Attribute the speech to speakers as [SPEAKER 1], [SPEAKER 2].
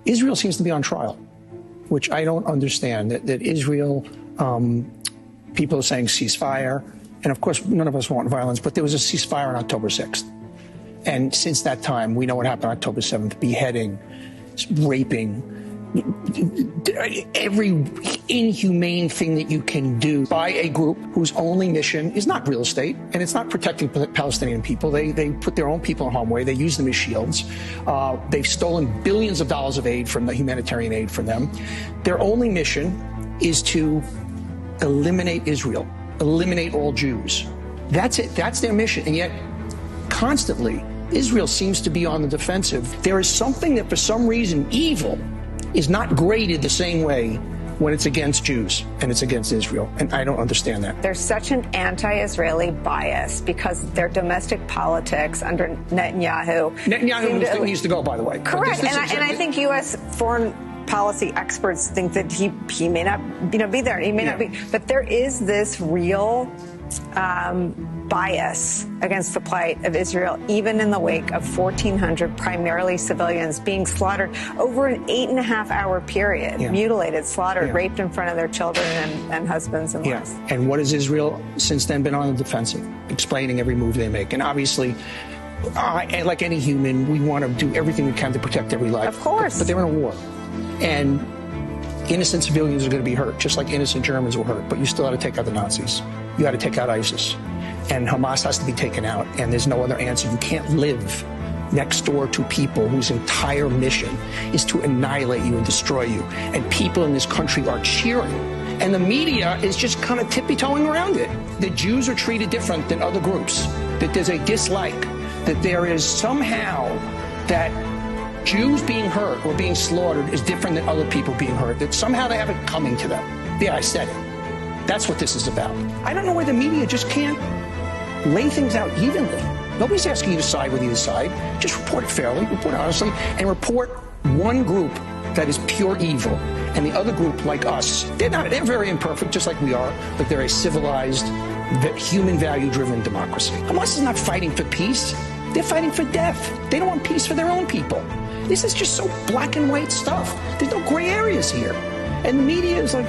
[SPEAKER 1] Israel seems to be on trial, which I don't understand. That Israel, people are saying ceasefire. And of course, none of us want violence, but there was a ceasefire on October 6th. And since that time, we know what happened on October 7th, beheading, raping, every inhumane thing that you can do by a group whose only mission is not real estate, and it's not protecting Palestinian people. They put their own people in harm's way. They use them as shields. They've stolen billions of dollars of aid from the humanitarian aid from them. Their only mission is to eliminate Israel, eliminate all Jews. That's it. That's their mission. And yet, constantly, Israel seems to be on the defensive. There is something that, for some reason, evil is not graded the same way when it's against Jews and it's against Israel. And I don't understand that.
[SPEAKER 2] There's such an anti-Israeli bias because their domestic politics under Netanyahu.
[SPEAKER 1] Netanyahu needs to go, by the way.
[SPEAKER 2] Correct. And I think U.S. foreign policy experts think that he may not be there. He may not be. But there is this real bias against the plight of Israel, even in the wake of 1,400 primarily civilians being slaughtered over an 8.5-hour period, mutilated, slaughtered, raped in front of their children and husbands and wives.
[SPEAKER 1] And what has Israel since then been on the defensive, explaining every move they make? And obviously, like any human, we want to do everything we can to protect every life.
[SPEAKER 2] Of course.
[SPEAKER 1] But they're in a war. And innocent civilians are going to be hurt, just like innocent Germans were hurt. But you still got to take out the Nazis. You got to take out ISIS. And Hamas has to be taken out. And there's no other answer. You can't live next door to people whose entire mission is to annihilate you and destroy you. And people in this country are cheering. And the media is just kind of tippy-toeing around it. The Jews are treated different than other groups. That there's a dislike. That there is somehow that Jews being hurt or being slaughtered is different than other people being hurt. That somehow they have it coming to them. Yeah, I said it. That's what this is about. I don't know why the media just can't lay things out evenly. Nobody's asking you to side with either side. Just report it fairly, report honestly, and report one group that is pure evil and the other group like us. They're very imperfect, just like we are, but they're a civilized, human value-driven democracy. Hamas is not fighting for peace. They're fighting for death. They don't want peace for their own people. This is just so black and white stuff. There's no gray areas here. And the media is like,